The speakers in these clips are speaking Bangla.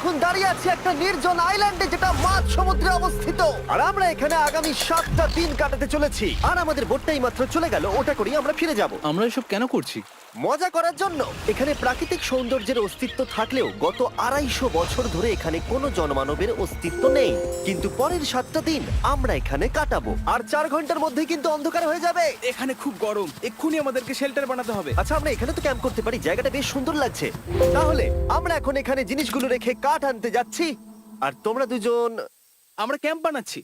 এখন দাঁড়িয়ে আছি একটা নির্জন আইল্যান্ডে যেটা মাঝ সমুদ্রে অবস্থিত, আর আমরা এখানে আগামী 7টা দিন কাটাতে চলেছি। আর আমাদের বোটটাই মাত্র চলে গেল, ওটা করেই আমরা ফিরে যাব আমরা এসব কেন করছি? মজা করার জন্য। এখানে প্রাকৃতিক সৌন্দর্যের অস্তিত্ব থাকলেও গত 250 বছর ধরে এখানে কোনো জনমানবের অস্তিত্ব নেই। কিন্তু পরের 7টা দিন আমরা এখানে কাটাবো, আর 4 ঘন্টার মধ্যে কিন্তু অন্ধকার হয়ে যাবে। এখানে খুব গরম, এক্ষুনি আমাদেরকে শেল্টার বানাতে হবে। আচ্ছা, আমরা এখানে তো ক্যাম্প করতে পারি, জায়গাটা বেশ সুন্দর লাগছে। তাহলে আমরা এখন এখানে জিনিসগুলো রেখে কাঠ আনতে যাচ্ছি, আর তোমরা দুজন। আমরা ক্যাম্প বানাচ্ছি।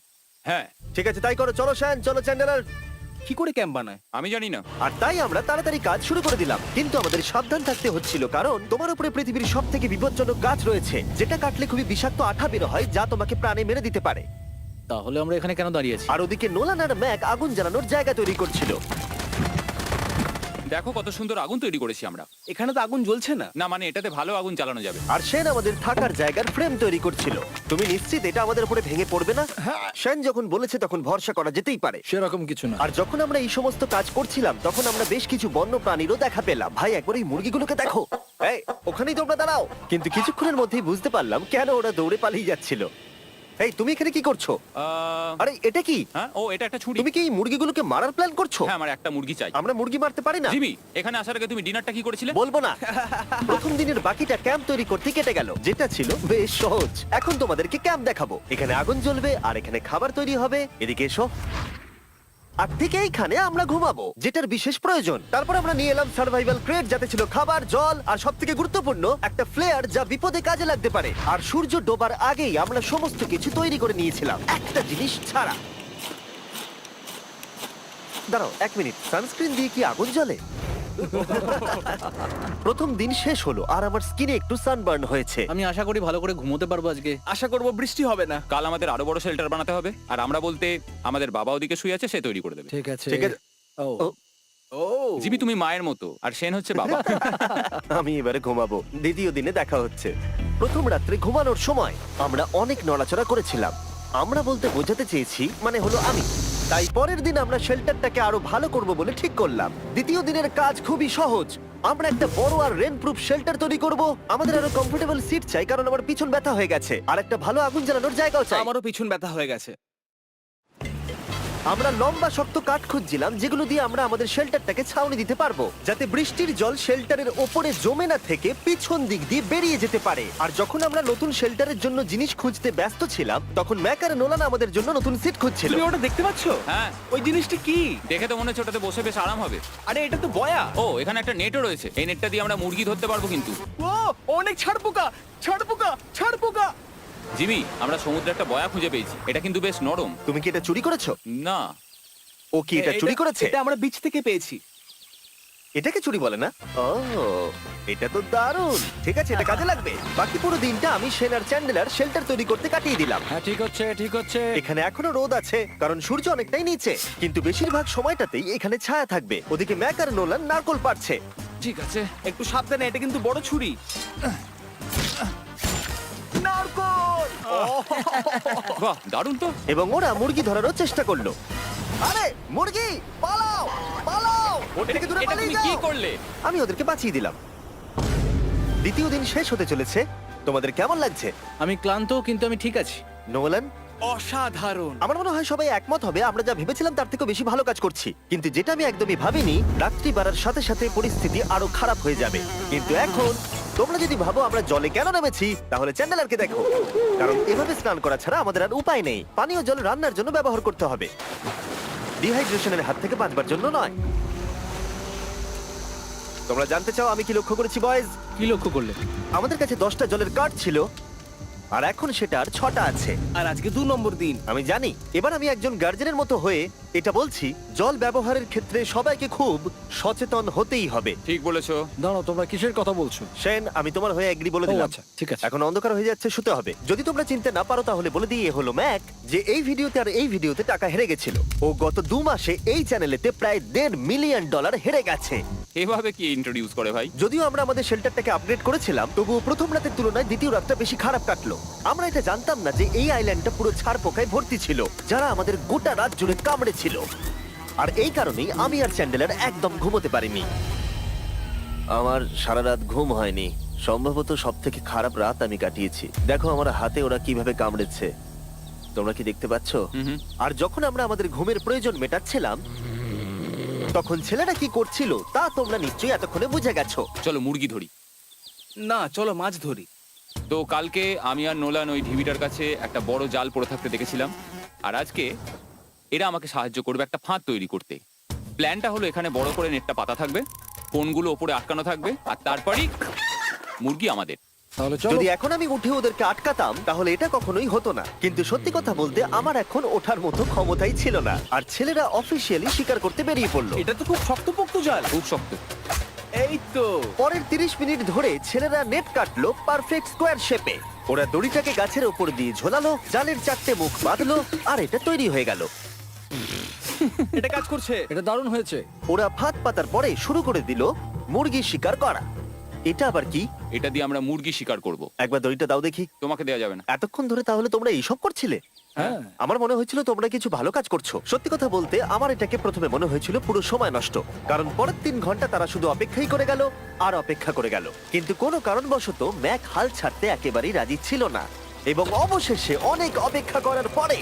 হ্যাঁ, ঠিক আছে, তাই করো। চলো শ্যান, চলো চ্যান্ডেলার। কি করে ক্যাম্প বানায়? আমি জানি না। আর তাই আমরা তাড়াতাড়ি কাজ শুরু করে দিলাম, কিন্তু আমাদের সাবধান থাকতে হচ্ছিল, কারণ তোমার উপরে পৃথিবীর সব থেকে বিপজ্জনক গাছ রয়েছে, যেটা কাটলে খুবই বিষাক্ত আঠা বের হয়, যা তোমাকে প্রাণে মেরে দিতে পারে। তাহলে আমরা এখানে কেন দাঁড়িয়ে আছি? আর ওদিকে নোলান আর ম্যাক আগুন জ্বালানোর জায়গা তৈরি করছিল। দেখো কত সুন্দর আগুন তৈরি করেছি আমরা। এখানে তো আগুন জ্বলছে না। না মানে এটাতে ভালো আগুন চালানো যাবে। আর সেন আমাদের থাকার জায়গার ফ্রেম তৈরি করছিল। তুমি নিশ্চিত এটা আমাদের উপরে ভেঙে পড়বে না? সেন যখন বলেছে তখন ভরসা করা যেতেই পারে। সেরকম কিছু না। আর যখন আমরা এই সমস্ত কাজ করছিলাম, তখন আমরা বেশ কিছু বন্য প্রাণীরও দেখা পেলাম। ভাই, একবার এই মুরগিগুলোকে দেখো। এই, ওখানেই তোমরা দাঁড়াও। কিন্তু কিছুক্ষণের মধ্যেই বুঝতে পারলাম কেন ওরা দৌড়ে পালিয়ে যাচ্ছিল। এই, তুমি এখানে কি করছো? আরে এটা কি? হ্যাঁ, ও এটা একটা ছুরি। তুমি কি এই মুরগিগুলোকে মারার প্ল্যান করছো? হ্যাঁ, আমার একটা মুরগি চাই। আমরা মুরগি মারতে পারি না। জিমি, এখানে আসার আগে তুমি ডিনারটা কি করেছিলে? বলবো না। প্রথম দিনের বাকিটা ক্যাম্প তৈরি করতে কেটে গেল, যেটা ছিল বেশ সহজ। এখন তোমাদেরকে ক্যাম্প দেখাবো। এখানে আগুন জ্বলবে আর এখানে খাবার তৈরি হবে। এদিকে এসো। আর ঠিক এইখানে আমরা ঘুমাবো, যেটার বিশেষ প্রয়োজন। তারপর আমরা নিয়ে এলাম সার্ভাইভাল ক্রেট, যাতে ছিল খাবার, জল আর সবথেকে গুরুত্বপূর্ণ একটা ফ্লেয়ার, যা বিপদে কাজে লাগতে পারে। আর সূর্য ডোবার আগেই আমরা সমস্ত কিছু তৈরি করে নিয়েছিলাম, একটা জিনিস ছাড়া। দাঁড়াও 1 মিনিট, সানস্ক্রিন দিয়ে কি আগুন জ্বলে? প্রথম দিন শেষ হলো আর আমার স্কিনে একটু সানবার্ন হয়েছে। আমি আশা করি ভালো করে ঘুমোতে পারবো আজকে। আশা করব বৃষ্টি হবে না। কাল আমাদের আরো বড় শেল্টার বানাতে হবে, আর আমরা বলতে আমাদের বাবা ওদিকে শুয়ে আছে, সে তৈরি করে দেবে। ঠিক আছে। ঠিক আছে। ও ও, ও জিমি তুমি মায়ের মতো, আর সেন হচ্ছে বাবা। আমি এবারে ঘুমাবো। দ্বিতীয় দিনে দেখা হচ্ছে। প্রথম রাত্রে ঘুমানোর সময় আমরা অনেক নড়াচড়া করেছিলাম। আমরা বলতে বোঝাতে চেয়েছি, মানে হলো আমি। তাই পরের দিন আমরা শেল্টারটাকে আরো ভালো করব বলে ঠিক করলাম। দ্বিতীয় দিনের কাজ খুবই সহজ। আমরা একটা বড় আর রেন প্রুফ শেল্টার তৈরি করব। আমাদের আরো কমফোর্টেবল সিট চাই, কারণ আমার পিছন ব্যথা হয়ে গেছে, আর একটা ভালো আগুন জ্বালানোর জায়গাও চাই। আমারও পিছন ব্যথা হয়ে গেছে। আমরা লম্বা শক্ত কাঠ খুঁজছিলাম, যেগুলো দিয়ে আমরা আমাদের শেল্টারটাকে ছাউনি দিতে পারবো, যাতে বৃষ্টির জল শেল্টারের ওপরে জমে না থেকে পিছন দিক দিয়ে বেরিয়ে যেতে পারে। আর যখন আমরা নতুন শেল্টারের জন্য জিনিস খুঁজতে ব্যস্ত ছিলাম, তখন ম্যাক আর নোলান আমাদের জন্য নতুন সিট খুঁজছিল। তুমি ওটা দেখতে পাচ্ছো? হ্যাঁ, ওই জিনিসটা কি? দেখে তো মনে হচ্ছে ওটাতে বসে বেশ আরাম হবে। আরে এটা তো বয়া। ও, এখানে একটা নেটও রয়েছে। এই নেটটা দিয়ে আমরা মুরগি ধরতে পারবো। কিন্তু ও অনেক ছাড়পোকা, ছাড়পোকা, ছাড়পোকা। জিমি, আমরা সমুদ্রে একটা বয়া খুঁজে পেয়েছি। এটা কিন্তু বেশ নরম। তুমি কি এটা চুরি করেছো? না, ও কি এটা চুরি করেছে? এটা আমরা বিচ থেকে পেয়েছি। এটাকে চুরি বলে না? ও, এটা তো দারুণ। ঠিক আছে, এটা কাজে লাগবে। বাকি পুরো দিনটা আমি সেন আর চ্যান্ডেলার শেল্টার তৈরি করতে কাটিয়ে দিলাম। হ্যাঁ, ঠিক হচ্ছে, ঠিক হচ্ছে। এখানে এখনো রোদ আছে, কারণ সূর্য অনেকটাই নিচে, কিন্তু বেশিরভাগ সময়টাতেই এখানে ছায়া থাকবে। ওদিকে ম্যাক আর নোলান নারকল পাড়ছে। ঠিক আছে। একটু সাবধানে, এটা কিন্তু বড় ছুরি। নারকল! বাহ, দারুণ তো। এবং ওরা মুরগি ধরারও চেষ্টা করলো। আরে মুরগি, পালাও পালাও, ওর থেকে দূরে এটা পালিয়ে তুমি কি যাও। করলে? আমি ওদেরকে বাঁচিয়ে দিলাম। দ্বিতীয় দিন শেষ হতে চলেছে। তোমাদের কেমন লাগছে? আমি ক্লান্ত, কিন্তু আমি ঠিক আছি। নোলান? অসাধারণ। আমার মনে হয় সবাই একমত হবে, আমরা যা ভেবেছিলাম তার থেকে বেশি ভালো কাজ করছি। কিন্তু যেটা আমি একদমই ভাবিনি, রাত্রি বাড়ার সাথে সাথে পরিস্থিতি আরো খারাপ হয়ে যাবে। কিন্তু এখন তোমরা যদি ভাবো আমরা জলে কেন নেমেছি, তাহলে চ্যান্ডেলারকে দেখো। কারণ এভাবে স্নান করা ছাড়া আমাদের আর উপায় নেই। পানীয় জল রান্নার জন্য ব্যবহার করতে হবে, ডিহাইড্রেশনের হাত থেকে বাঁচবার জন্য নয়। তোমরা জানতে চাও আমি কি লক্ষ্য করেছি বয়েজ? কি লক্ষ্য করলে? আমাদের কাছে 10টা জলের কার্ড ছিল, আর এখন সেটা আর 6টা আছে। আর আজকে 2 নম্বর দিন। আমি জানি। এবার আমি একজন গার্জেনের মতো হয়ে এটা বলছি, জল ব্যবহারের ক্ষেত্রে সবাইকে খুব সচেতন হতেই হবে। ঠিক বলেছো। দাঁড়াও, তোমরা কিসের কথা বলছো? সেন, আমি তোমার হয়ে এগ্রি বলে ও, দিলাম। আচ্ছা, ঠিক আছে। এখন অন্ধকার হয়ে যাচ্ছে, শুতে হবে। যদি তোমরা চিনতে না পারো তাহলে বলে দিয়ে হলো ম্যাক, যে এই ভিডিওতে আর এই ভিডিওতে টাকা হেরে গেছিল। ও গত 2 মাসে এই চ্যানেলেতে প্রায় $1.5 মিলিয়ন হেরে গেছে। এভাবে কি ইন্ট্রোডিউস করে ভাই? যদিও আমরা আমাদের শেল্টারটাকে আপগ্রেড করেছিলাম, তবুও প্রথম রাতের তুলনায় দ্বিতীয় রাতটা বেশি খারাপ কাটলো। আমরা এটা জানতাম না যে এই আইল্যান্ডটা পুরো ছাড় পোকায় ভর্তি ছিল, যারা আমাদের গোটা রাত জুড়ে কামড়েছিল। আর এই কারণেই আমি আর চ্যান্ডেলার একদম ঘুমোতে পারিনি। আমার সারা রাত ঘুম হয়নি। সম্ভবত সব থেকে খারাপ রাত আমি কাটিয়েছি। দেখো আমার হাতে ওরা কিভাবে কামড়েছে, তোমরা কি দেখতে পাচ্ছ? হুম। আর যখন আমরা আমাদের ঘুমের প্রয়োজন মেটাচ্ছিলাম, তখন ছেলেরা কি করছিল তা তোমরা নিশ্চয়ই এতক্ষণে বুঝে গেছো। চলো মুরগি ধরি। না, চলো মাছ ধরি। তো কালকে আমি আর নোলান ওই ঢিবিটার কাছে একটা বড় জাল পড়ে থাকতে দেখেছিলাম, আর আজকে এরা আমাকে সাহায্য করবে একটা ফাঁদ তৈরি করতে। প্ল্যানটা হলো এখানে বড় করে নেটটা পাতা থাকবে, কোনগুলো ওপরে আটকানো থাকবে, আর তারপরেই মুরগি আমাদের। তাহলে চলো। যদি এখন আমি উঠে ওদেরকে আটকাতাম তাহলে এটা কখনোই হতো না, কিন্তু সত্যি কথা বলতে আমার এখন ওঠার মতো ক্ষমতাই ছিল না। আর ছেলেরা অফিসিয়ালি স্বীকার করতে বেরিয়ে পড়লো। এটা তো খুব শক্তপোক্ত জাল। খুব শক্ত। এই তো। পরের 30 মিনিট ধরে ছেলেরা নেট কাটলো পারফেক্ট স্কোয়ার শেপে। ওরা দড়িটাকে গাছের ওপর দিয়ে ঝোলালো, জালের 4টে মুখ বাঁধলো, আর এটা তৈরি হয়ে গেল। এটা কাজ করছে। এটা দারুণ হয়েছে। ওরা ফাঁদ পাতার পরে শুরু করে দিল মুরগি শিকার করা। এটা আবার কি? এটা দিয়ে আমরা মুরগি শিকার করব। একবার দড়িটা দাও দেখি। তোমাকে দেওয়া যাবে না। এতক্ষণ ধরে তাহলে তোমরা এইসব করছিলে? হ্যাঁ। আমার মনে হয়েছিল তোমরা কিছু ভালো কাজ করছো। সত্যি কথা বলতে আমার এটাকে প্রথমে মনে হয়েছিল পুরো সময় নষ্ট, কারণ পরের 3 ঘন্টা তারা শুধু অপেক্ষাই করে গেল আর অপেক্ষা করে গেল। কিন্তু কোনো কারণবশত ম্যাক হাল ছাড়তে একেবারেই রাজি ছিল না, এবং অবশেষে অনেক অপেক্ষা করার পরে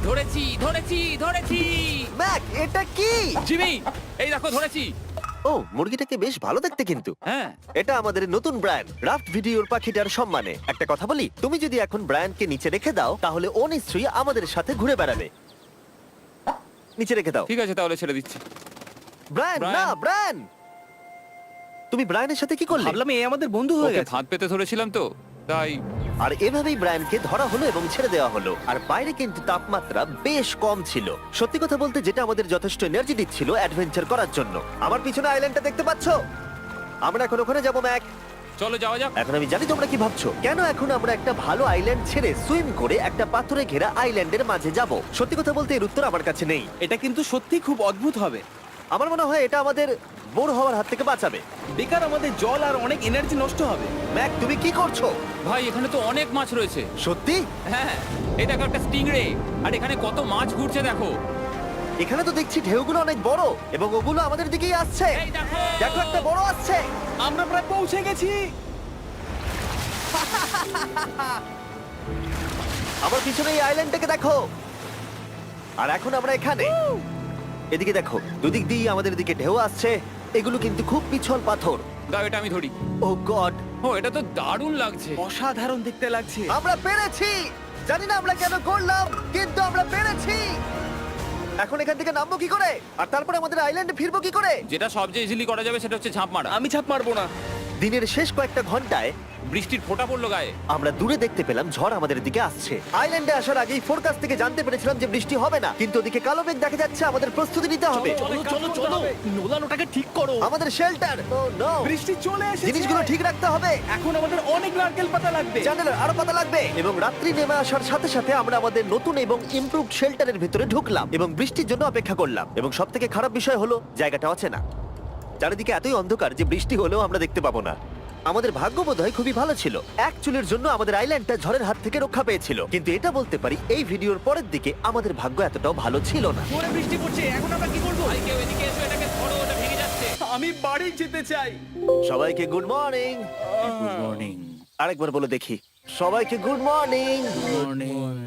ধরেছি ধরেছি ধরেছি। ম্যাক, এটা কি? জিমি, এই দেখো ধরেছি। ও, মুরগিটাকে বেশ ভালো দেখতে কিন্তু। হ্যাঁ। এটা আমাদের নতুন ব্র্যান্ড রাফট ভিডিওর পাখিটার সম্মানে। একটা কথা বলি, তুমি যদি এখন ব্র্যান্ডকে নিচে রেখে দাও তাহলে ও নিশ্চয়ই আমাদের সাথে ঘুরে বেড়াবে। নিচে রেখে দাও। ঠিক আছে, তাহলে ছেড়ে দিচ্ছি। Brian, Brian. না ব্রায়ান, তুমি ব্রায়ানের সাথে কি করলে? ভাবলাম এই আমাদের বন্ধু হয়ে ওকে গেছে। ফাঁদ পেতে ধরেছিলাম তো, তাই। আর এভাবেই ব্রায়ানকে ধরা হলো এবং ছেড়ে দেওয়া হলো। আর বাইরে কিন্তু তাপমাত্রা বেশ কম ছিল। সত্যি কথা বলতে যেটা আমাদের যথেষ্ট এনার্জি দিচ্ছিল অ্যাডভেঞ্চার করার জন্য। আমার পিছনে আইল্যান্ডটা দেখতে পাচ্ছো? আমরা এখন ওখানে যাবো ম্যাক। চলো যাওয়া যাক। এখন আমি জানি তোমরা কি ভাবছো, কেন এখন আমরা একটা ভালো আইল্যান্ড ছেড়ে সুইম করে একটা পাথরে ঘেরা আইল্যান্ডের মাঝে যাব? সত্যি কথা বলতে এর উত্তর আমার কাছে নেই। এটা কিন্তু সত্যি খুব অদ্ভুত হবে। আমার মনে হয় এটা আমাদের বোর হওয়ার হাত থেকে বাঁচাবে। বেকার আমাদের জল আর অনেক এনার্জি নষ্ট হবে। ম্যাক, তুমি কি করছো? ভাই এখানে তো অনেক মাছ রয়েছে। সত্যি? হ্যাঁ, এই দেখো একটা স্টিংরে, আর এখানে কত মাছ ঘুরছে দেখো। এখানে তো দেখছি ঢেউগুলো অনেক বড় এবং ওগুলো আমাদের দিকেই আসছে। এই দেখো। দেখো, একটা বড় আসছে। আমরা প্রায় পৌঁছে গেছি। আমার পিছনে এই আইল্যান্ডটাকে দেখো। আর এখন আমরা এখানে। এদিকে দেখো, দুদিক দিয়ে আমাদের দিকে ঢেউ আসছে। এগুলো কিন্তু খুব পিছল পাথর। দাও, এটা আমি ধরি। ও গড, ও, এটা তো দারুণ লাগছে। অসাধারণ দেখতে লাগছে। আমরা পেরেছি। জানি না আমরা কেন করলাম, কিন্তু আমরা পেরেছি। এখন এখান থেকে নামবো কি করে, আর তারপরে আমাদের আইল্যান্ডে ফিরবো কি করে? যেটা সবচেয়ে ইজিলি করা যাবে সেটা হচ্ছে ঝাঁপ মারা। আমি ছাপ মারবো না। দিনের শেষ কয়েকটা ঘন্টায় বৃষ্টির ফোঁটা পড়লো গায়ে। আমরা দূরে দেখতে পেলাম ঝড় আমাদের দিকে আসছে। আইল্যান্ডে আসার আগেই ফোরকাস্ট থেকে জানতে পেরেছিলাম যে বৃষ্টি হবে না, কিন্তু ওদিকে কালো মেঘ দেখা যাচ্ছে। আমাদের প্রস্তুতি নিতে হবে। চলো চলো চলো, নোলান ওটাকে ঠিক করো। আমাদের শেল্টার, ও নো, বৃষ্টি চলে এসেছে। জিনিসগুলো ঠিক রাখতে হবে। এখন আমাদের অনেক নারকেল পাতা লাগবে। জানালার আরো পাতা লাগবে। এবং রাত্রি নেমে আসার সাথে সাথে আমরা আমাদের নতুন এবং ইমপ্রুভড শেল্টারের ভিতরে ঢুকলাম এবং বৃষ্টির জন্য অপেক্ষা করলাম। এবং সব থেকে খারাপ বিষয় হলো জায়গাটা অচেনা। চারিদিকে এতই অন্ধকার যে বৃষ্টি হলেও আমরা দেখতে পাবো না। আমাদের ভাগ্য বোধহয় খুবই ভালো ছিল। এক চুলের জন্য আমাদের আইল্যান্ডটা ঝড়ের হাত থেকে রক্ষা পেয়েছিল, কিন্তু এটা বলতে পারি এই ভিডিওর পরের দিকে আমাদের ভাগ্য এতটাও ভালো ছিল না। জোরে বৃষ্টি পড়ছে, এখন আমরা কি করব? ভাই কেউ এদিকে এসো, এটাকে ধরো, ওটা ভেঙে যাচ্ছে। আমি বাড়ি যেতে চাই। সবাইকে গুড মর্নিং। Good morning. আরেকবার বলে দেখি, সবাইকে গুড মর্নিং।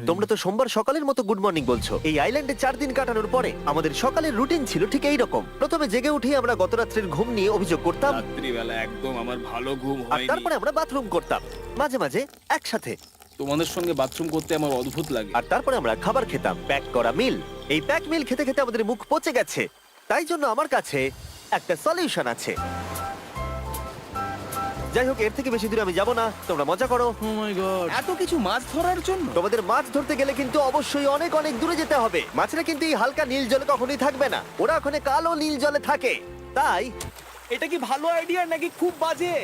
তোমরা তো সোমবার সকালের মতো গুড মর্নিং বলছো। এই আইল্যান্ডে 4 দিন কাটানোর পরে আমাদের সকালের রুটিন ছিল ঠিক এই রকম। প্রথমে জেগে উঠে আমরা গত রাত্রের ঘুম নিয়ে অভিযোগ করতাম, রাত্রিবেলা একদম আমার ভালো ঘুম আর হয়নি। তারপরে আমরা বাথরুম করতাম, মাঝে মাঝে একসাথে। তোমাদের সঙ্গে বাথরুম করতে আমার অদ্ভুত লাগে। আর তারপরে আমরা খাবার খেতাম, প্যাক করা মিল। এই প্যাক মিল খেতে খেতে আমাদের মুখ পচে গেছে। তাই জন্য আমার কাছে একটা সলিউশন আছে। যাই হোক, এর থেকে বেশি দূরে আমি যাব না, তোমরা মজা করো। ও মাই গড। এত কিছু মাছ ধরার জন্য? তোমাদের মাছ ধরতে গেলে কিন্তু অবশ্যই অনেক অনেক দূরে যেতে হবে। মাছেরা কিন্তু এই হালকা নীল জলে কখনোই থাকবে না, ওরা ওখানে কালো নীল জলে থাকে। তাই এটা কি ভালো আইডিয়া নাকি খুব বাজে?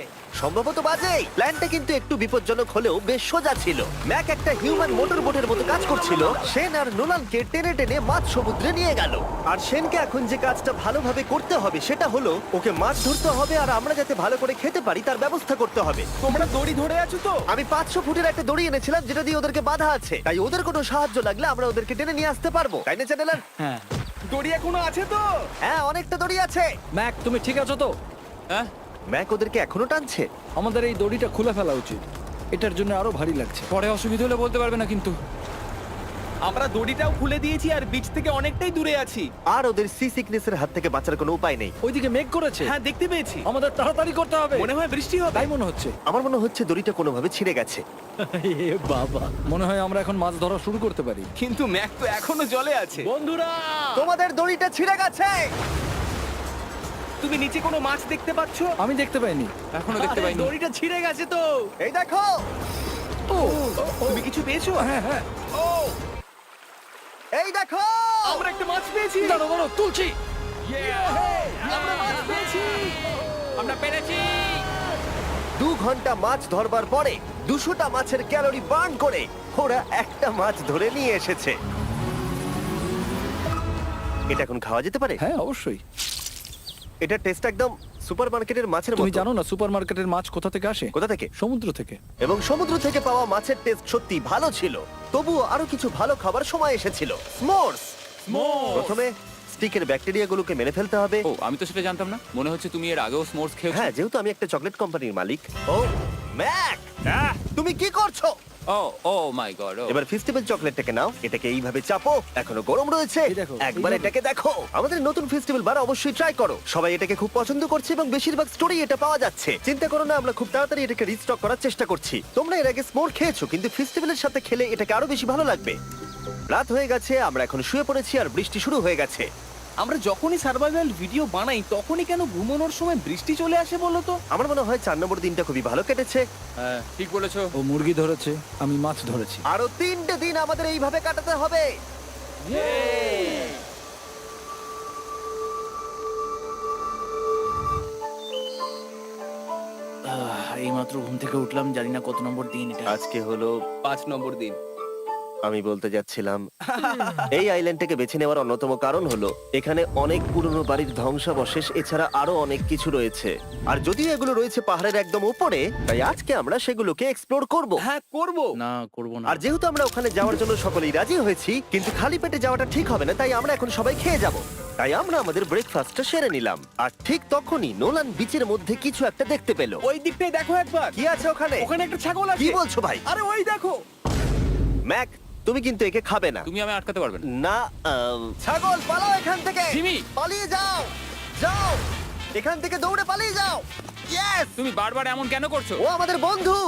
সম্ভবত বাজে। প্ল্যানটা কিন্তু একটু বিপজ্জনক হলেও বেশ সোজা ছিল। ম্যাক একটা হিউম্যান মোটর বোটের মতো কাজ করছিল। শেন আর নোলানকে টেনে টেনে মাছ সমুদ্রে নিয়ে গেল। আর শেনকে এখন যে কাজটা ভালোভাবে করতে হবে সেটা হলো ওকে মাছ ধরতে হবে আর আমরা যাতে ভালো করে খেতে পারি তার ব্যবস্থা করতে হবে। তোমরা দড়ি ধরে আছো তো? আমি 500 ফুটের একটা দড়ি এনেছিলাম যেটা দিয়ে ওদেরকে বাঁধা আছে, তাই ওদের কোনো সাহায্য লাগলে আমরা ওদেরকে টেনে নিয়ে আসতে পারবো, তাই না চ্যানেলার? হ্যাঁ। দড়ি এখনো আছে তো? হ্যাঁ, অনেকটা দড়ি আছে। ম্যাক, তুমি ঠিক আছো তো? হ্যাঁ, ম্যাক ওদেরকে এখনো টানছে। আমাদের এই দড়িটা খুলে ফেলা উচিত, এটার জন্য আরো ভারী লাগছে। পরে অসুবিধা হলে বলতে পারবে না কিন্তু। আমরা দড়িটাও খুলে দিয়েছি আর বিচ থেকে অনেকটাই দূরে আছি। আর ওদের সি সিকনেসের হাত থেকে বাঁচার কোনো উপায় নেই। ওইদিকে মেঘ করেছে। হ্যাঁ, দেখতে পেয়েছি। আমাদের তাড়াতাড়ি করতে হবে। মনে হয় বৃষ্টি হবে। তাই মনে হচ্ছে। আমার মনে হচ্ছে দড়িটা কোনোভাবে ছিঁড়ে গেছে। এ বাবা, মনে হয় আমরা এখন মাছ ধরা শুরু করতে পারি। কিন্তু ম্যাক তো এখনো জলে আছে। বন্ধুরা, তোমাদের দড়িটা ছিঁড়ে গেছে। তুমি নিচে কোনো মাছ দেখতে পাচ্ছ? আমি দেখতে পাইনি। এখনো দেখতে আরে, পাইনি। দড়িটা ছিঁড়ে গেছে তো। এই দেখো। ও, তুমি কিছু পেয়েছো? হ্যাঁ হ্যাঁ। ও, এই দেখো। আমরা একটা মাছ পেয়েছি। দাঁড়ো দাঁড়ো, তুলছি। আমরা মাছ পেয়েছি। আমরা পেরেছি। 2 ঘন্টা মাছ ধরবার পরে 200টা মাছের ক্যালোরি বার্ন করে ওরা একটা মাছ ধরে নিয়ে এসেছে। এটা এখন খাওয়া যেতে পারে? হ্যাঁ অবশ্যই। এটা টেস্ট একদম সুপারমার্কেটের মাছের তুমি মতো। জানো না সুপারমার্কেটের মাছ কোথা থেকে আসে? কোথা থেকে? সমুদ্র থেকে। এবং সমুদ্র থেকে পাওয়া মাছের টেস্ট সত্যি ভালো ছিল। তবুও আরো কিছু ভালো খাবার সময় এসেছিল। স্মোর্স। প্রথমে স্টিকের ব্যাকটেরিয়াগুলোকে মেরে ফেলতে হবে। ও, আমি তো সেটা জানতাম না। মনে হচ্ছে তুমি এর আগেও স্মোর্টস খেয়েছো। হ্যাঁ, যেহেতু আমি একটা চকলেট কোম্পানির মালিক। ও ম্যাক, তুমি কি করছো? ও ও মাই গড। এবার ফেস্টিভ্যাল চকলেটটাকে নাও, এটাকে এইভাবে চাপো, এখনো গরম রয়েছে। এই দেখো, একবার এইভাবে। এটাকে দেখো। আমাদের নতুন ফেস্টিভ্যাল বার অবশ্যই ট্রাই করো। সবাই এটাকে খুব পছন্দ করছে এবং বেশিরভাগ স্টোরি এটা পাওয়া যাচ্ছে। চিন্তা করো না, আমরা খুব তাড়াতাড়ি এটাকে রিস্টক করার চেষ্টা করছি। তোমরা এর আগে স্মোর খেয়েছো, কিন্তু ফেস্টিভ্যালের সাথে খেলে এটাকে আরো বেশি ভালো লাগবে। রাত হয়ে গেছে, আমরা এখন শুয়ে পড়েছি আর বৃষ্টি শুরু হয়ে গেছে। আমরা যখনই সার্ভাইভাল ভিডিও বানাই তখনই কেন ঘুমানোর সময় বৃষ্টি চলে আসে বলো তো? আমার মনে হয় 4 নম্বর দিনটা খুবই ভালো কেটেছে। হ্যাঁ, ঠিক বলেছো। ও মুরগি ধরেছে, আমি মাছ ধরেছি। আরো 3টে দিন আমাদের এইভাবে কাটাতে হবে। এইমাত্র ঘুম থেকে উঠলাম, জানি না কত নম্বর দিন এটা। আজকে হলো 5 নম্বর দিন। আমি বলতে যাচ্ছিলাম এই আইল্যান্ডটাকে বেছে নেওয়ার অন্যতম কারণ হলো এখানে অনেক পুরনো বাড়ির ধ্বংসাবশেষ এছাড়া আরো অনেক কিছু রয়েছে। আর যদিও এগুলো রয়েছে পাহাড়ের একদম উপরে, তাই আজকে আমরা সেগুলোকে এক্সপ্লোর করব। হ্যাঁ, করব। না, করবো না। আর যেহেতু আমরা ওখানে যাওয়ার জন্য সকলেই রাজি হয়েছি, কিন্তু খালি পেটে যাওয়াটা ঠিক হবে না, তাই আমরা এখন সবাই খেয়ে যাব। তাই আমরা আমাদের ব্রেকফাস্টটা সেরে নিলাম। আর ঠিক তখনই নোলান বিচের মধ্যে কিছু একটা দেখতে পেল। ওই দিকটাই দেখো একবার। কি আছে ওখানে? ওখানে একটা ছাগল আছে। কি বলছো ভাই? আরে ওই দেখো। ম্যাক, তুমি কিন্তু একে খাবে না। তুমি আমি আটকাতে পারবে না। না, ছাগল পালাও এখান থেকে। জিমি! পালিয়ে যাও, যাও এখান থেকে, দৌড়ে পালিয়ে যাও। ইয়েস, তুমি বারবার এমন কেন করছো? ও আমাদের বন্ধু।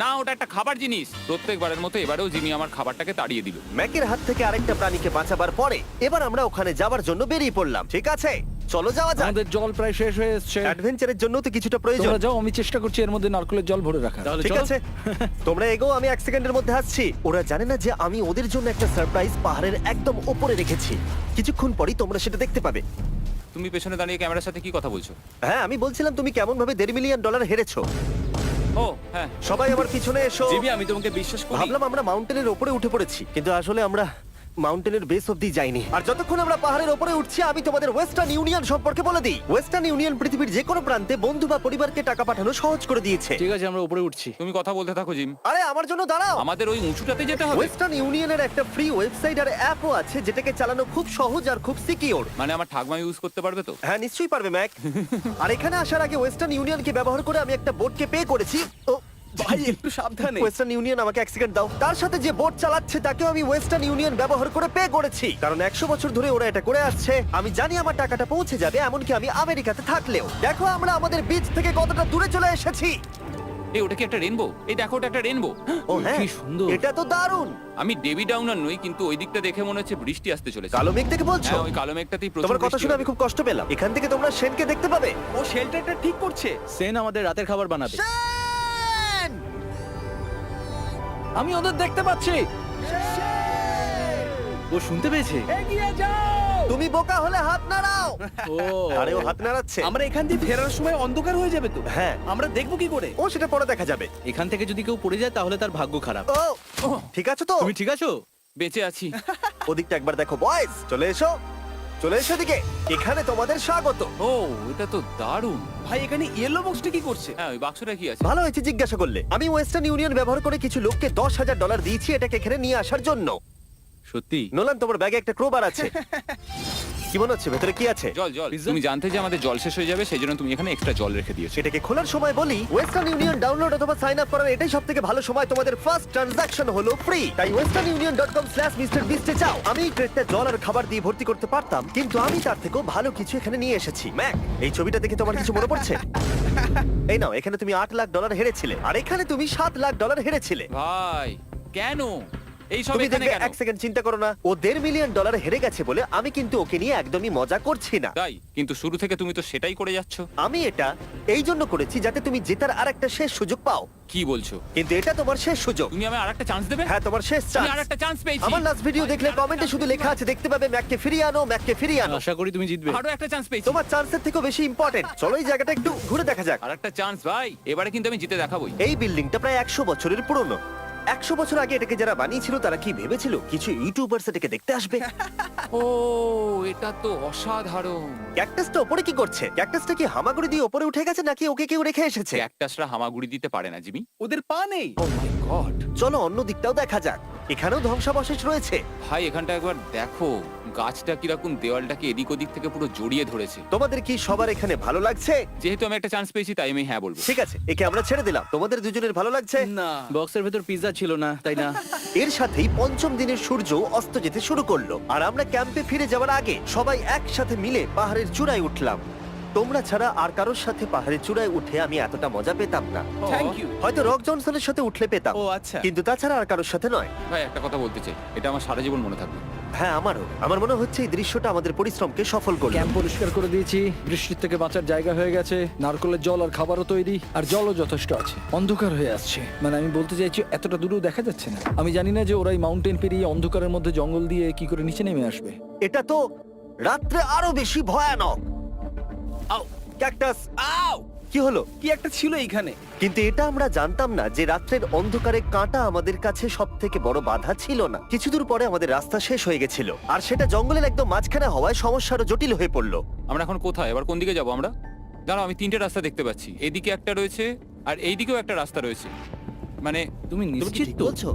না, ওটা একটা খাবার জিনিস। প্রত্যেকবারের মতো এবারেও জিমি আমার খাবারটাকে তাড়িয়ে দিল। ম্যাকের হাত থেকে আরেকটা প্রাণীকে বাঁচাবার পরে এবার আমরা ওখানে যাবার জন্য বেরিয়ে পড়লাম। ঠিক আছে, চলো যাওয়া যাক। আমাদের জল প্রায় শেষ হয়ে এসেছে। অ্যাডভেঞ্চারের জন্য তো কিছুটা প্রয়োজন। তোমরা যাও, আমি চেষ্টা করছি এর মধ্যে নারকেলের জল ভরে রাখা। তাহলে ঠিক চলো। আছে, তোমরা এগো, আমি 1 সেকেন্ডের মধ্যে আসছি। ওরা জানে না যে আমি ওদের জন্য একটা সারপ্রাইজ পাহাড়ের একদম উপরে রেখেছি। কিছুক্ষণ পরেই তোমরা সেটা দেখতে পাবে। তুমি পেছনে দাঁড়িয়ে ক্যামেরার সাথে কি কথা বলছো? হ্যাঁ, আমি বলছিলাম তুমি কেমন ভাবে $1.5 মিলিয়ন হেরেছো। ও হ্যাঁ। সবাই আমার পিছনে এসো। জিমি, আমি তোমাকে বিশ্বাস করি। ভাবলাম আমরা মাউন্টেনের উপরে উঠে পড়েছি, কিন্তু আসলে আমরা মাউন্টেনের বেস অব্দি যাইনি। আর যতক্ষণ আমরা পাহাড়ের উপরে উঠছি, আমি তোমাদের ওয়েস্টার্ন ইউনিয়ন সম্পর্কে বলে দিই। ওয়েস্টার্ন ইউনিয়ন পৃথিবীর যে কোনো প্রান্তে বন্ধু বা পরিবারকে টাকা পাঠানো সহজ করে দিয়েছে। ঠিক আছে, আমরা উপরে উঠছি। তুমি কথা বলতে থাকো জিম। আরে আমার জন্য দাঁড়াও। আমাদের ওই উঁচুটাতে যেতে হবে। ওয়েস্টার্ন ইউনিয়নের একটা ফ্রি ওয়েবসাইট আর অ্যাপও আছে, যেটাকে চালানো খুব সহজ আর খুব সিকিউর। মানে আমার ঠাকমা ইউজ করতে পারবে তো? হ্যাঁ, নিশ্চয়ই পারবে ম্যাক। আর এখানে আসার আগে ওয়েস্টার্ন ইউনিয়নকে ব্যবহার করে আমি একটা বোটকে পে করেছি। ও ভাই, একটু সাবধানে। ওয়েস্টার্ন ইউনিয়ন আমাকে 1 সেকেন্ড দাও। তার সাথে যে বোট চালাচ্ছে তাকেও আমি ওয়েস্টার্ন ইউনিয়ন ব্যবহার করে পে করেছি, কারণ 100 বছর ধরে ওরা এটা করে আসছে। আমি জানি আমার টাকাটা পৌঁছে যাবে, এমনকি আমি আমেরিকাতে থাকলেও। দেখো আমরা আমাদের বিচ থেকে কতটা দূরে চলে এসেছি। এই ওটা কি একটা রেনবো? এই দেখো, ওটা একটা রেনবো। ও হ্যাঁ, কি সুন্দর। এটা তো দারুণ। আমি ডেভি ডাউনার নই, কিন্তু ওই দিকটা দেখে মনে হচ্ছে বৃষ্টি আসতে চলেছে। কালো মেঘ থেকে বলছো? হ্যাঁ, ওই কালো মেঘটাতেই প্রচুর তোমার কথা বৃষ্টি শুনে হবে। আমি খুব কষ্ট পেলাম। এখান থেকে তোমরা শেনকে দেখতে পাবে। ও শেল্টারটা ঠিক করছে। সেন আমাদের রাতের খাবার বানাবে। শেন! আমি ওদের দেখতে পাচ্ছি। ও শুনতে পেয়েছে। এগিয়ে যাও। তুমি বোকা হলে হাত নাড়াও। ও আরে ও হাত নাড়াচ্ছে। আমরা এখান দিয়ে ফেরার সময় অন্ধকার হয়ে যাবে তো। হ্যাঁ। আমরা দেখবো কি করে? ও সেটা পরে দেখা যাবে। এখান থেকে যদি কেউ পড়ে যায় তাহলে তার ভাগ্য খারাপ। ও ঠিক আছে তো? তুমি ঠিক আছো? বেঁচে আছি। ওদিকটা একবার দেখো বয়েজ, চলে এসো, চলে এসো দিকে। এখানে তোমাদের স্বাগত। ও এটা তো দারুণ। ভাই এখানে ইয়েলো বক্সটা কি করছে? হ্যাঁ ওই বাক্সটা কি আছে? ভালো হয়েছে জিজ্ঞাসা করলে। আমি ওয়েস্টার্ন ইউনিয়ন ব্যবহার করে কিছু লোককে $10,000 দিয়েছি এটাকে এখানে নিয়ে আসার জন্য। সত্যি? নোলান, তোমার ব্যাগে একটা ক্রোবার আছে। কি মনে হচ্ছে ভেতরে কি আছে? জল জল। Pizza? তুমি জানতে যে আমাদের জল শেষ হয়ে যাবে সেই জন্য তুমি এখানে এক্সট্রা জল রেখে দিয়েছো। এটাকে খোলার সময় বলি, ওয়েস্টার্ন ইউনিয়ন ডাউনলোড অথবা সাইন আপ করার এটাই সবথেকে ভালো সময়। তোমাদের ফার্স্ট ট্রানজাকশন হলো ফ্রি। তাই westernunion.com/MrBeast এ যাও। আমি এই ক্রেটটা জল আর খাবার দিয়ে ভর্তি করতে পারতাম, কিন্তু আমি তার থেকেও ভালো কিছু এখানে নিয়ে এসেছি। ম্যাক, এই ছবিটা দেখে তোমার কিছু মনে পড়ছে? এই নাও, এখানে তুমি $8 লাখ হেরেছিলে, আর এখানে তুমি $7 লাখ হেরেছিলে। ভাই কেন এই সব তুমি এখানে দেখবে, কেন? এক সেকেন্ড চিন্তা করো না। ও $1.5 মিলিয়ন হেরে গেছে বলে আমি কিন্তু ওকে নিয়ে একদমই মজা করছি না। তাই কিন্তু শুরু থেকে তুমি তো সেটাই করে যাচ্ছ। আমি এটা এই জন্য করেছি যাতে তুমি জেতার আরেকটা শেষ সুযোগ পাও, কি বলছো? কিন্তু এটা তোমার শেষ সুযোগ। তুমি আমায় আরেকটা চান্স দেবে? হ্যাঁ, তোমার শেষ আমি চান্স। আরেকটা চান্স পেয়েছি। আমার লাস্ট ভিডিও দেখলে কমেন্টে শুধু লেখা আছে, দেখতে পাবে ম্যাককে ফিরিয়ে আনো, ম্যাককে ফিরিয়ে আনো। আশা করি তুমি জিতবে। আরো একটা চান্স পেয়েছি। তোমার চান্সের থেকেও বেশি ইম্পর্টেন্ট। চলো এই জায়গাটা একটু ঘুরে দেখা যাক। আরেকটা চান্স ভাই, এবারে কিন্তু আমি জিতে দেখাবোই। এই বিল্ডিংটা প্রায় 100 বছরের পুরনো। 100 বছর আগে এটাকে যারা বানিয়েছিল তারা কি ভেবেছিল কিছু ইউটিউবার্স এটাকে দেখতে আসবে? ও এটা তো অসাধারণ। ক্যাকটাসটা উপরে কি করছে? ক্যাকটাসটা কি হামাগুড়ি দিয়ে উপরে উঠে গেছে নাকি ওকে কেউ রেখে এসেছে? ক্যাকটাসরা হামাগুড়ি দিতে পারে না জিমি। ওদের পা নেই। ও মাই গড। চলো অন্য দিকটাও দেখা যাক। এখানেও ধ্বংসাবশেষ রয়েছে। ভাই এখানটা একবার দেখো, গাছটা কিরকম দেওয়ালটাকে এদিক ওদিক থেকে পুরো জড়িয়ে ধরেছে। তোমাদের কি সবার এখানে ভালো লাগছে? যেহেতু আমি একটা চান্স পেয়েছি তাই আমি হ্যাঁ বলবো। ঠিক আছে, একে আমরা ছেড়ে দিলাম। তোমাদের দুজনের ভালো লাগছে? না। বক্সের ভেতর পিৎজা ছিল না, তাই না? এর সাথেই পঞ্চম দিনের সূর্য অস্ত যেতে শুরু করলো, আর আমরা ক্যাম্পে ফিরে যাওয়ার আগে সবাই একসাথে মিলে পাহাড়ের চূড়ায় উঠলাম। তোমরা ছাড়া আর কারোর সাথে পাহাড়ের চূড়ায় উঠে আমি এতটা মজা পেতাম না। Thank you. হয়তো রক জনসনের সাথে উঠলে পেতাম, ও আচ্ছা। কিন্তু তাছাড়া আর কারোর সাথে নয়। ভাই একটা কথা বলতে চাই, এটা আমার সারা জীবন মনে থাকবে। হ্যাঁ, আমারও। আমার মনে হচ্ছে এই দৃশ্যটা আমাদের পরিশ্রমকে সফল করলো। ক্যাম্প পরিষ্কার করে দিয়েছি, বৃষ্টির থেকে বাঁচার জায়গা হয়ে গেছে, নারকেলের জল আর খাবারও তৈরি, আর জলও যথেষ্ট আছে। অন্ধকার হয়ে আসছে, মানে আমি বলতে চাইছি এতটা দূরেও দেখা যাচ্ছে না। আমি জানি না যে ওরা এই মাউন্টেন পেরিয়ে অন্ধকারের মধ্যে জঙ্গল দিয়ে কি করে নিচে নেমে আসবে। এটা তো রাত্রে আরো বেশি ভয়ানক। আউ, ক্যাকটাস, আউ! কি হলো? কি একটা ছিল এইখানে। কিন্তু এটা আমরা জানতাম না যে রাত্রের অন্ধকারে কাঁটা আমাদের কাছে সব থেকে বড় বাধা ছিল না। কিছু দূর পরে আমাদের রাস্তা শেষ হয়ে গেছিল, আর সেটা জঙ্গলের একদম মাঝখানে হওয়ায় সমস্যা আরো জটিল হয়ে পড়লো। আমরা এখন কোথায়, এবার কোন দিকে যাবো আমরা? দাঁড়াও, আমি তিনটে রাস্তা দেখতে পাচ্ছি। এদিকে একটা রয়েছে আর এইদিকেও একটা রাস্তা রয়েছে। মানে তুমি তুমি কি নিশ্চিত ঠিক তো? বলছো?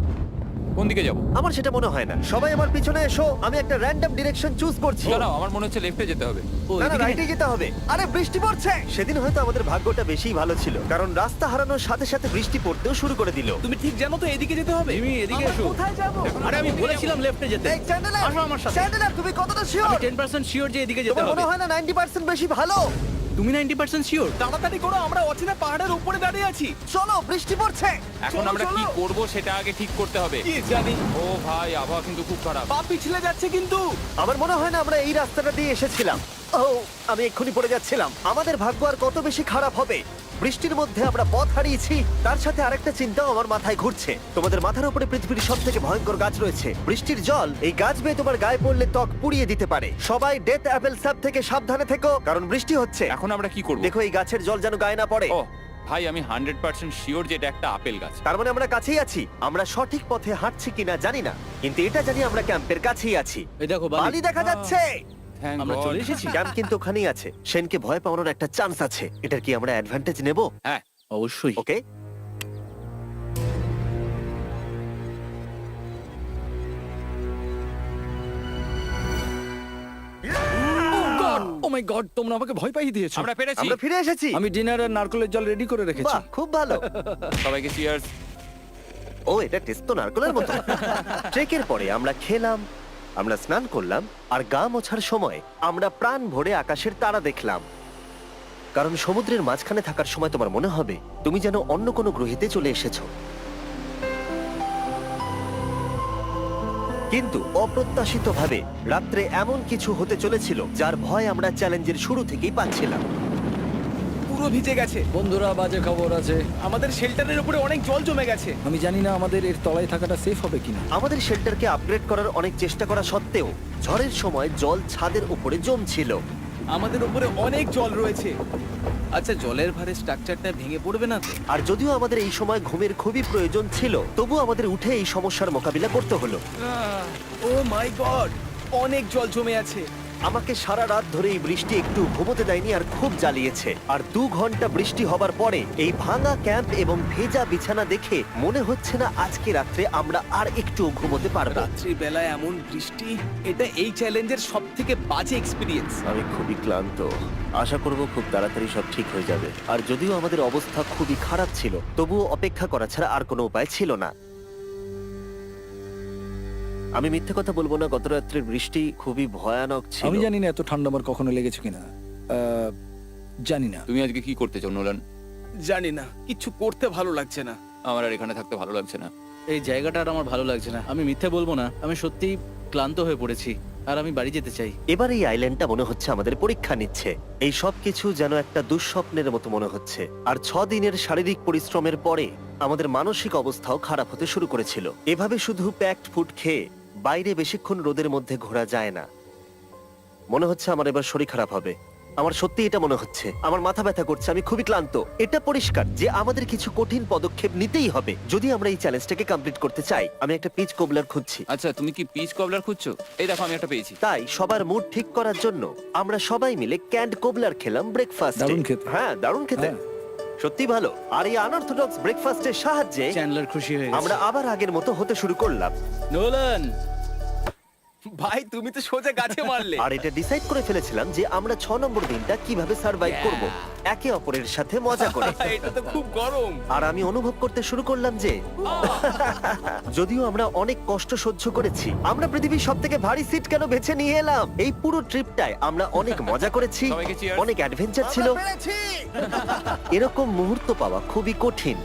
কোন দিকে যাবো? আমার সেটা মনে হয় না। সবাই আমার পিছনে এসো, আমি একটা র্যান্ডম ডিরেকশন চুজ করছি। দাঁড়াও, আমার মনে হচ্ছে লেফটে যেতে হবে। ও, না না, এদিকে? রাইটে যেতে হবে। আরে বৃষ্টি পড়ছে। সেদিন হয়তো আমাদের ভাগ্যটা বেশিই ভালো ছিল, কারণ রাস্তা হারানোর সাথে সাথে বৃষ্টি পড়তেও শুরু করে দিল। তুমি ঠিক জানো তো এদিকে যেতে হবে? জিমি, এদিকে আমরা এসো। কোথায় যাব? আরে আমি বলেছিলাম লেফটে যেতে। এই চ্যান্ডেলার, আসো আমার সাথে। চ্যান্ডেলার, তুমি কতটা শিওর? আমি 10% শিওর যে এদিকে যেতে তোমার হবে। মনে হয় না 90% বেশি ভালো? তুমি 90% শিওর? তাড়াতাড়ি করো, আমরা অচেনা পাহাড়ের উপরে দাঁড়িয়ে আছি। চলো, বৃষ্টি পড়ছে। এখন চলো, আমরা কি চলো। করব সেটা আগে ঠিক করতে হবে। কি জানি, ও ভাই, আবহাওয়া কিন্তু খুব খারাপ। পা পিছলে যাচ্ছে কিন্তু। আমার মনে হয় না আমরা এই রাস্তাটা দিয়ে এসেছিলাম। ও, আমি এক্ষুনি পড়ে যাচ্ছিলাম। আমাদের ভাগ্য আর কত বেশি খারাপ হবে। বৃষ্টির মধ্যে আমরা পথ হারিয়েছি, তার সাথে আরেকটা চিন্তাও আমার মাথায় ঘুরছে। তোমাদের মাথার উপরে পৃথিবীর সব থেকে ভয়ঙ্কর গাছ রয়েছে। বৃষ্টির জল এই গাছ বেয়ে তোমার গায়ে পড়লে ত্বক পুড়িয়ে দিতে পারে। সবাই ডেথ অ্যাপেল স্যাপ থেকে সাবধানে থেকো, কারণ বৃষ্টি হচ্ছে। এখন আমরা কি করব? দেখো, এই গাছের জল যেন গায়ে না পড়ে। ও ভাই, আমি 100% শিওর যে এটা একটা আপেল গাছ। তার মানে আমরা কাছেই আছি। আমরা সঠিক পথে হাঁটছি কিনা জানি না, কিন্তু এটা জানি আমরা ক্যাম্পের কাছেই আছি। এই দেখো বালি বালি। দেখা যাচ্ছে। Thank আমরা God. চলে এসেছি। ক্যাম্প কিন্তু ওখানেই আছে। সেনকে ভয় পাওয়ানোর একটা চান্স আছে। এটার কি আমরা অ্যাডভান্টেজ নেব? হ্যাঁ, অবশ্যই। ওকে, ও মাই গড, তোমরা আমাকে ভয় পাইয়ে দিয়েছো। আমরা পেরেছি। আমরা ফিরে এসেছি। আমি ডিনার আর নারকেলের জল রেডি করে রেখেছি। বাহ, খুব ভালো। সবাইকে চিয়ার্স। ও, এটা টেস্ট তো নারকেলের মতো। ট্রেকের পরে আমরা খেলাম, আমরা স্নান করলাম, আর গা মোছার সময় আমরা প্রাণ ভরে আকাশের তারা দেখলাম। কারণ সমুদ্রের মাঝখানে থাকার সময় তোমার মনে হবে তুমি যেন অন্য কোনো গ্রহেতে চলে এসেছো। কিন্তু অপ্রত্যাশিতভাবে রাত্রে এমন কিছু হতে চলেছিল যার ভয় আমরা চ্যালেঞ্জের শুরু থেকেই পাচ্ছিলাম। পুরো পুরো ভিজে গেছে। বন্ধুরা, বাজে খবর আছে। আমাদের শেল্টারের উপরে অনেক জল জমে গেছে। আমি জানি না আমাদের এর তলায় থাকাটা সেফ হবে কিনা। আমাদের শেল্টারকে আপগ্রেড করার অনেক চেষ্টা করা সত্ত্বেও ঝড়ের সময় জল ছাদের উপরে জমছিল। আমাদের উপরে অনেক জল রয়েছে। আচ্ছা, জলের ভারে স্ট্রাকচারটা ভেঙে পড়বে না তো? আর যদিও আমাদের এই সময় ঘুমের খুবই প্রয়োজন ছিল, তবু আমাদের উঠে এই সমস্যার মোকাবিলা করতে হলো। ও মাই গড, অনেক জল জমে আছে। আমাকে সারা রাত ধরে এই বৃষ্টি একটু ঘুমোতে দেয়নি আর খুব জ্বালিয়েছে। আর 2 ঘন্টা বৃষ্টি হবার পরে এই ভাঙা ক্যাম্প এবং ভেজা বিছানা দেখে মনে হচ্ছে না আজকে রাত্রে আমরা আর একটু ঘুমোতে পারবো। রাত্রির বেলায় এমন বৃষ্টি, এটা এই চ্যালেঞ্জের সব থেকে বাজে এক্সপিরিয়েন্স। আমি খুবই ক্লান্ত। আশা করব খুব তাড়াতাড়ি সব ঠিক হয়ে যাবে। আর যদিও আমাদের অবস্থা খুবই খারাপ ছিল, তবুও অপেক্ষা করা ছাড়া আর কোনো উপায় ছিল না। আমি মিথ্যে কথা বলবো না, গত রাত্রের বৃষ্টি খুবই ভয়ানক ছিল। আমি জানি না এত ঠান্ডা আমার কখনো লেগেছে কিনা। জানি না। তুমি আজকে কি করতে চাও নোলান? জানি না, কিছু করতে ভালো লাগছে না। আমার আর এখানে থাকতে ভালো লাগছে না। এই জায়গাটা আর আমার ভালো লাগছে না। আমি মিথ্যে বলবো না, আমি সত্যিই ক্লান্ত হয়ে পড়েছি আর আমি বাড়ি যেতে চাই। এবার এই আইল্যান্ডটা মনে হচ্ছে আমাদের পরীক্ষা নিচ্ছে। এই সব কিছু যেন একটা দুঃস্বপ্নের মতো মনে হচ্ছে। আর 6 দিনের শারীরিক পরিশ্রমের পরে আমাদের মানসিক অবস্থাও খারাপ হতে শুরু করেছিল। এভাবে শুধু প্যাকড ফুড খেয়ে বাইরে বেশিক্ষণ রোদের মধ্যে ঘোরা যায় না। মনে হচ্ছে আমার এবার শরীর খারাপ হবে। আমার সত্যি এটা মনে হচ্ছে। আমার মাথা ব্যথা করছে, আমি খুবই ক্লান্ত। এটা পরিষ্কার যে আমাদের কিছু কঠিন পদক্ষেপ নিতেই হবে যদি আমরা এই চ্যালেঞ্জটাকে কমপ্লিট করতে চাই। আমি একটা পিচ কোবলার খুঁজছি। আচ্ছা, তুমি কি পিচ কবলার খুঁজছো? এই দেখো, আমি একটা পেয়েছি। তাই সবার মুড ঠিক করার জন্য আমরা সবাই মিলে ক্যান্ড কোবলার খেলাম ব্রেকফাস্টে। দারুণ খেতে। হ্যাঁ, দারুণ খেতে। হ্যাঁ। সত্যি ভালো। আর এই আনঅর্থোডক্স ব্রেকফাস্টের সাহায্যে চ্যান্ডলার খুশি হয়ে আমরা গেছে। আবার আগের মতো হতে শুরু করলাম। নোলান, ভাই, তুমি তো সোজা গাছে মারলে। আর এটা ডিসাইড করে ফেলেছিলাম যে আমরা 6 নম্বর দিনটা কিভাবে সার্ভাইভ করব, একে অপরের সাথে মজা করে। এটা তো খুব গরম। আর আমি অনুভব করতে শুরু করলাম যে যদিও আমরা অনেক কষ্ট সহ্য করেছি, আমরা পৃথিবীর সব থেকে ভারী সিট কেন বেছে নিয়ে এলাম। এই পুরো ট্রিপটায় আমরা অনেক মজা করেছি, সবাইকে cheers। অনেক অ্যাডভেঞ্চার ছিল। এরকম মুহূর্ত পাওয়া খুবই কঠিন।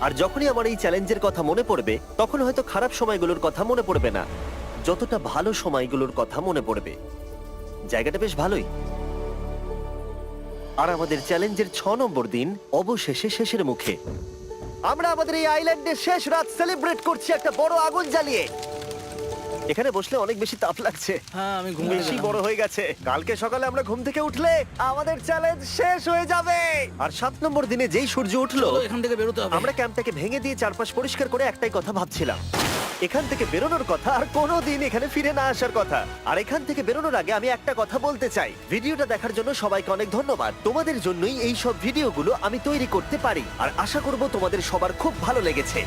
আর যখনই আমার এই চ্যালেঞ্জের কথা মনে পড়বে, তখন হয়তো খারাপ সময়গুলোর কথা মনে পড়বে না, যতটা ভালো সময়গুলোর কথা মনে পড়বে। জায়গাটা বেশ ভালোই। আর আমাদের চ্যালেঞ্জের 6 নম্বর দিন অবশেষে শেষের মুখে। আমরা আমাদের এই আইল্যান্ডের শেষ রাত সেলিব্রেট করছি একটা বড় আগুন জ্বালিয়ে। এখানে বসলে অনেক বেশি তাপ লাগছে। হ্যাঁ, আমি ঘুমিয়ে বেশি গেলাম। বড় হয়ে গেছে। কালকে সকালে আমরা ঘুম থেকে উঠলে আমাদের চ্যালেঞ্জ শেষ হয়ে যাবে। আর 7 নম্বর দিনে যেই সূর্য উঠলো, চলো, এখান থেকে বেরোতে হবে। আমরা ক্যাম্পটাকে ভেঙে দিয়ে চারপাশ পরিষ্কার করে একটাই কথা ভাবছিলাম, এখান থেকে বেরোনোর কথা আর কোনোদিন এখানে ফিরে না আসার কথা। আর এখান থেকে বেরোনোর আগে আমি একটা কথা বলতে চাই, ভিডিওটা দেখার জন্য সবাইকে অনেক ধন্যবাদ। তোমাদের জন্যই এই সব ভিডিওগুলো আমি তৈরি করতে পারি। আর আশা করব তোমাদের সবার খুব ভালো লেগেছে।